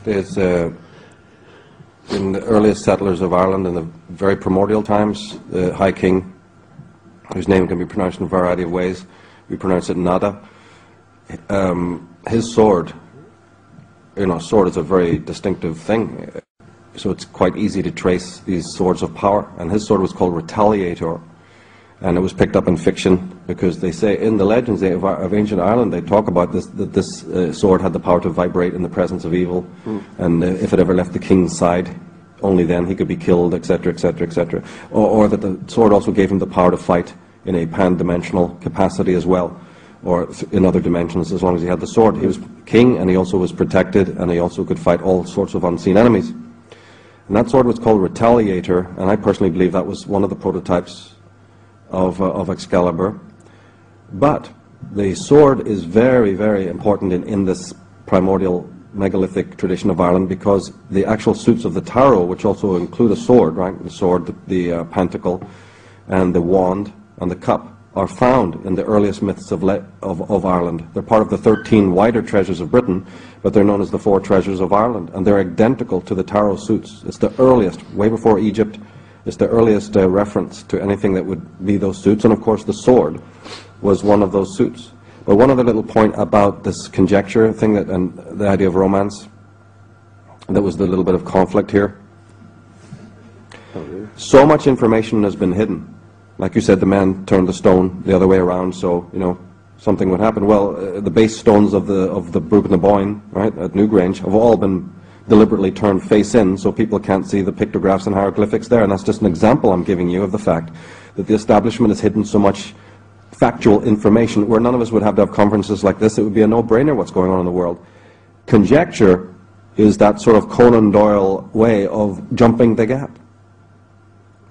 There's, in the earliest settlers of Ireland in the very primordial times, the High King, whose name can be pronounced in a variety of ways, we pronounce it Nada. His sword, sword is a very distinctive thing, so it's quite easy to trace these swords of power. And his sword was called Retaliator, and it was picked up in fiction because they say in the legends of ancient Ireland they talk about this, that this sword had the power to vibrate in the presence of evil, and if it ever left the king's side, only then he could be killed, etc., etc., etc. Or that the sword also gave him the power to fight in a pan-dimensional capacity as well, or in other dimensions, as long as he had the sword. He was king, and he also was protected, and he also could fight all sorts of unseen enemies. And that sword was called Retaliator, and I personally believe that was one of the prototypes of Excalibur. But the sword is very, very important in this primordial megalithic tradition of Ireland, because the actual suits of the tarot, which also include a sword, right? The sword, the pentacle, and the wand, and the cup, are found in the earliest myths of Ireland. They're part of the 13 wider treasures of Britain, but they're known as the 4 treasures of Ireland, and they're identical to the tarot suits. It's the earliest, way before Egypt. It's the earliest reference to anything that would be those suits, and of course the sword was one of those suits. But one other little point about this conjecture thing, and the idea of romance, that was the little bit of conflict here. So much information has been hidden. Like you said, the man turned the stone the other way around, so something would happen. Well, the base stones of the Brook and the Boyne, right, at Newgrange, have all been deliberately turned face in, so people can't see the pictographs and hieroglyphics there. And that's just an example I'm giving you of the fact that the establishment has hidden so much factual information, where none of us would have to have conferences like this. It would be a no-brainer what's going on in the world. Conjecture is that sort of Conan Doyle way of jumping the gap.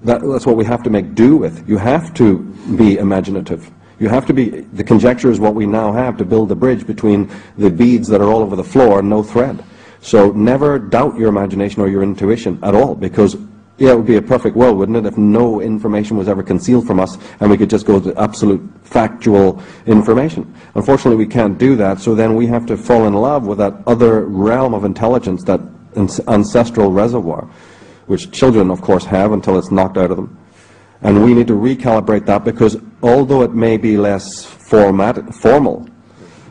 That's what we have to make do with. You have to be imaginative. You have to be, the conjecture is what we now have to build the bridge between the beads that are all over the floor and no thread. So never doubt your imagination or your intuition at all, because it would be a perfect world, wouldn't it, if no information was ever concealed from us and we could just go to absolute factual information. Unfortunately, we can't do that, so then we have to fall in love with that other realm of intelligence, that ancestral reservoir, which children, of course, have until it's knocked out of them. And we need to recalibrate that, because although it may be less formal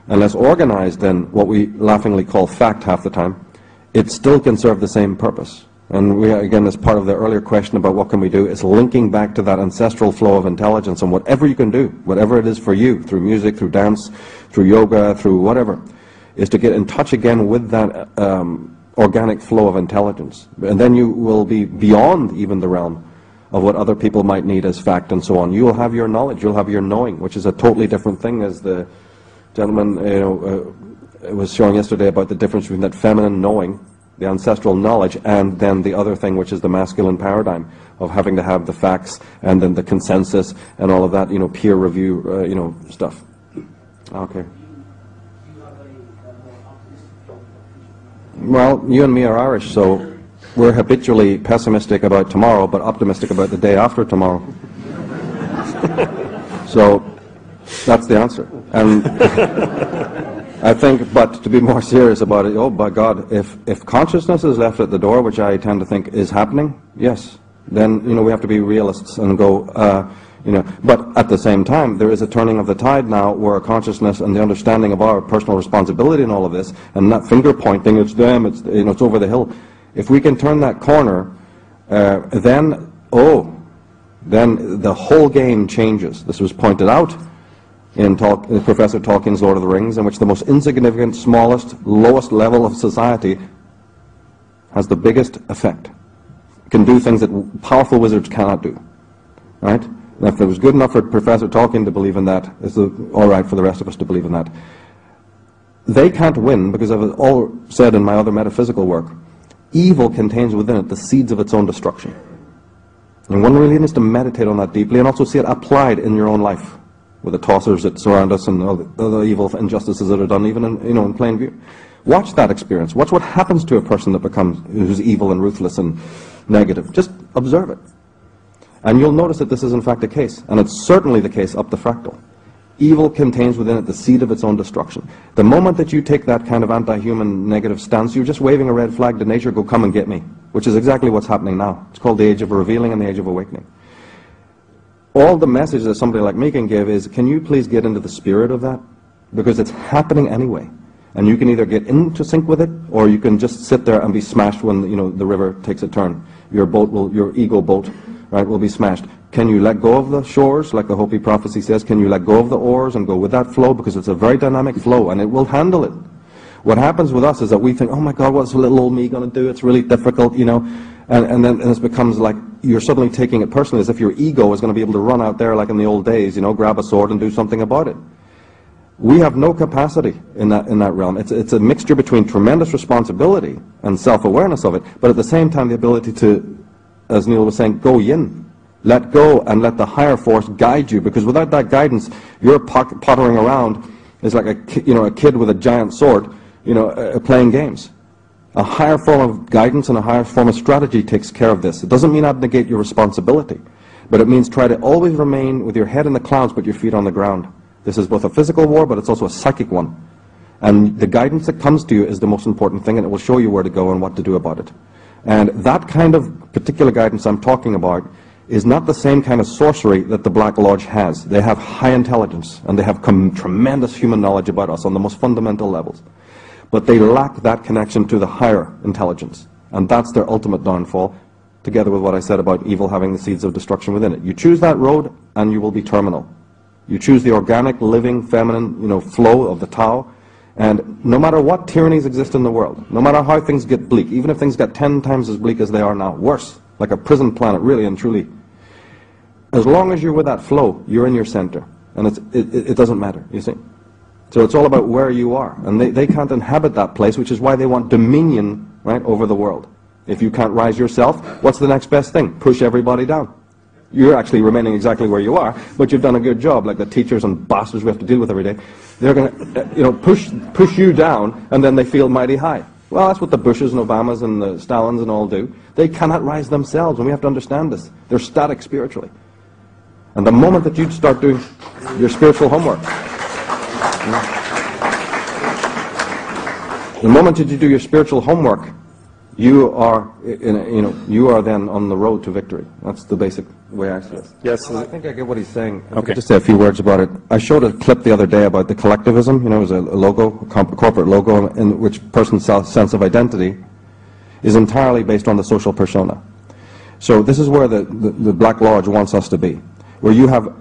and less organized than what we laughingly call fact half the time, it still can serve the same purpose. And we, again, as part of the earlier question about what can we do, is linking back to that ancestral flow of intelligence, and whatever you can do, whatever it is for you, through music, through dance, through yoga, through whatever, is to get in touch again with that organic flow of intelligence. And then you will be beyond even the realm of what other people might need as fact and so on. You will have your knowledge, you'll have your knowing, which is a totally different thing, as the gentleman was showing yesterday about the difference between that feminine knowing, the ancestral knowledge, and then the other thing, which is the masculine paradigm of having to have the facts and then the consensus and all of that, peer review, stuff. Okay. Well, you and me are Irish, so we're habitually pessimistic about tomorrow, but optimistic about the day after tomorrow. So that's the answer. And I think, but to be more serious about it, oh by God, if consciousness is left at the door, which I tend to think is happening, yes, then we have to be realists and go, but at the same time, there is a turning of the tide now, where consciousness and the understanding of our personal responsibility in all of this, and not finger pointing, it's them, it's it's over the hill. If we can turn that corner, then the whole game changes. This was pointed out in Professor Tolkien's Lord of the Rings, in which the most insignificant, smallest, lowest level of society has the biggest effect. Can do things that powerful wizards cannot do. Right? And if it was good enough for Professor Tolkien to believe in that, it's all right for the rest of us to believe in that. They can't win, because I've all said in my other metaphysical work, evil contains within it the seeds of its own destruction. And one really needs to meditate on that deeply, and also see it applied in your own life, with the tossers that surround us and all the evil injustices that are done, even in plain view. Watch that experience. Watch what happens to a person who's evil and ruthless and negative. Just observe it. And you'll notice that this is in fact the case, and it's certainly the case up the fractal. Evil contains within it the seed of its own destruction. The moment that you take that kind of anti-human negative stance, you're just waving a red flag to nature, go come and get me, which is exactly what's happening now. It's called the age of revealing and the age of awakening. All the message that somebody like me can give is, can you please get into the spirit of that? Because it's happening anyway. And you can either get into sync with it, or you can just sit there and be smashed when, you know, the river takes a turn. Your ego boat, right, will be smashed. Can you let go of the shores, like the Hopi prophecy says? Can you let go of the oars and go with that flow? Because it's a very dynamic flow, and it will handle it. What happens with us is that we think, oh my God, what's little old me going to do? It's really difficult, you know. And then it becomes like you're suddenly taking it personally, as if your ego is going to be able to run out there like in the old days, you know, grab a sword and do something about it. We have no capacity in that realm. It's a mixture between tremendous responsibility and self-awareness of it, but at the same time the ability to, as Neil was saying, go yin. Let go and let the higher force guide you, because without that guidance, you're pottering around. It's like a kid with a giant sword, you know, playing games. A higher form of guidance and a higher form of strategy takes care of this. It doesn't mean abnegate your responsibility, but it means try to always remain with your head in the clouds but your feet on the ground. This is both a physical war, but it's also a psychic one. And the guidance that comes to you is the most important thing, and it will show you where to go and what to do about it. And that kind of particular guidance I'm talking about is not the same kind of sorcery that the Black Lodge has. They have high intelligence, and they have tremendous human knowledge about us on the most fundamental levels. But they lack that connection to the higher intelligence. And that's their ultimate downfall, together with what I said about evil having the seeds of destruction within it. You choose that road, and you will be terminal. You choose the organic, living, feminine, you know, flow of the Tao, and no matter what tyrannies exist in the world, no matter how things get bleak, even if things get 10 times as bleak as they are now, worse, like a prison planet, really and truly, as long as you're with that flow, you're in your center, and it doesn't matter, you see. So it's all about where you are, and they can't inhabit that place, which is why they want dominion, right, over the world. If you can't rise yourself, what's the next best thing? Push everybody down. You're actually remaining exactly where you are, but you've done a good job, like the teachers and bastards we have to deal with every day. They're going to, you know, push you down, and then they feel mighty high. Well, that's what the Bushes and Obamas and the Stalins and all do. They cannot rise themselves, and we have to understand this. They're static spiritually. And the moment that you start doing your spiritual homework, the moment that you do your spiritual homework, you are then on the road to victory. That's the basic way I see it. Yes. Well, I think I get what he's saying. Okay. I'll just say a few words about it. I showed a clip the other day about the collectivism. You know, it was a logo, a corporate logo, in which person's sense of identity is entirely based on the social persona. So this is where the Black Lodge wants us to be, where you have,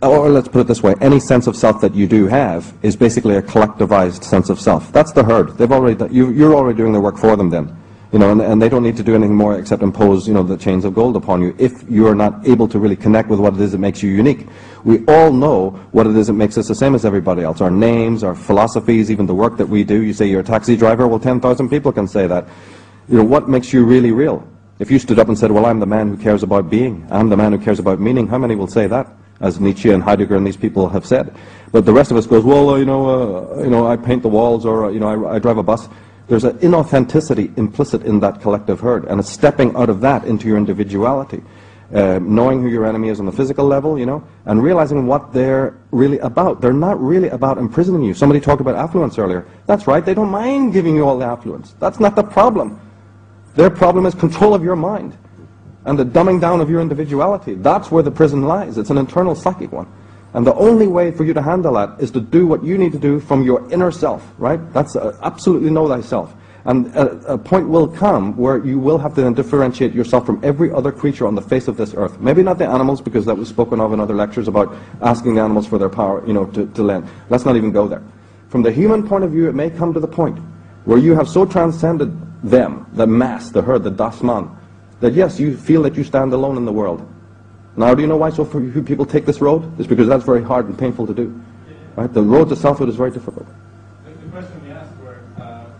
or let's put it this way, any sense of self that you do have is basically a collectivized sense of self. That's the herd. They've already done, you're already doing their work for them then. You know, and they don't need to do anything more except impose, you know, the chains of gold upon you if you're not able to really connect with what it is that makes you unique. We all know what it is that makes us the same as everybody else. Our names, our philosophies, even the work that we do. You say you're a taxi driver, well, 10,000 people can say that. You know, what makes you really real? If you stood up and said, well, I'm the man who cares about being, I'm the man who cares about meaning, how many will say that? As Nietzsche and Heidegger and these people have said. But the rest of us goes, well, you know, I paint the walls, or, you know, I drive a bus. There's an inauthenticity implicit in that collective herd, and it's stepping out of that into your individuality, knowing who your enemy is on the physical level, you know, and realizing what they're really about. They're not really about imprisoning you. Somebody talked about affluence earlier. That's right, they don't mind giving you all the affluence. That's not the problem. Their problem is control of your mind and the dumbing down of your individuality. That's where the prison lies. It's an internal psychic one. And the only way for you to handle that is to do what you need to do from your inner self, right? That's absolutely know thyself. And a point will come where you will have to then differentiate yourself from every other creature on the face of this earth. Maybe not the animals, because that was spoken of in other lectures about asking the animals for their power, you know, to lend. Let's not even go there. From the human point of view, it may come to the point where you have so transcended them, the mass, the herd, the das Man, that yes, you feel that you stand alone in the world. Now, do you know why so few people take this road? It's because that's very hard and painful to do. Right? The road to selfhood is very difficult. The question we asked were,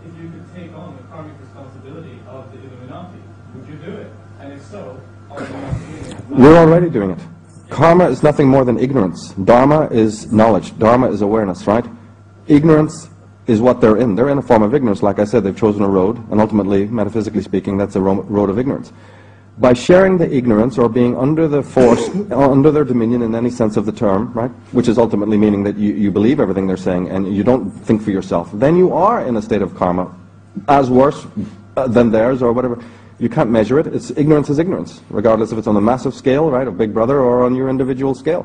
if you could take on the karmic responsibility of the Illuminati, would you do it? And if so, are you not doing it? We're already doing it. Karma is nothing more than ignorance. Dharma is knowledge. Dharma is awareness, right? Ignorance is what they're in. They're in a form of ignorance. Like I said, they've chosen a road, and ultimately, metaphysically speaking, that's a road of ignorance. by sharing the ignorance or being under the force, under their dominion in any sense of the term, right, which is ultimately meaning that you believe everything they're saying and you don't think for yourself, then you are in a state of karma, as worse than theirs or whatever. You can't measure it. Ignorance is ignorance, regardless if it's on a massive scale, right, of Big Brother, or on your individual scale.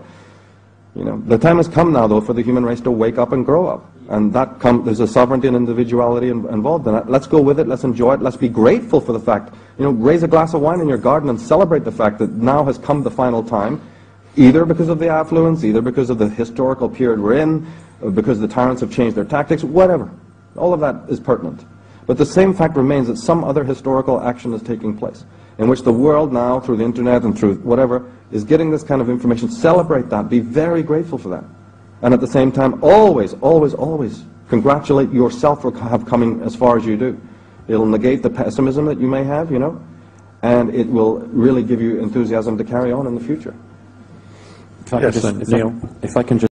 You know, the time has come now, though, for the human race to wake up and grow up. And there's a sovereignty and individuality involved in that. Let's go with it. Let's enjoy it. Let's be grateful for the fact. You know, raise a glass of wine in your garden and celebrate the fact that now has come the final time, either because of the affluence, either because of the historical period we're in, because the tyrants have changed their tactics, whatever. All of that is pertinent. But the same fact remains that some other historical action is taking place, in which the world now, through the internet and through whatever, is getting this kind of information. Celebrate that. Be very grateful for that. And at the same time, always, always, always congratulate yourself for coming as far as you do. It'll negate the pessimism that you may have, you know, and it will really give you enthusiasm to carry on in the future. If I can just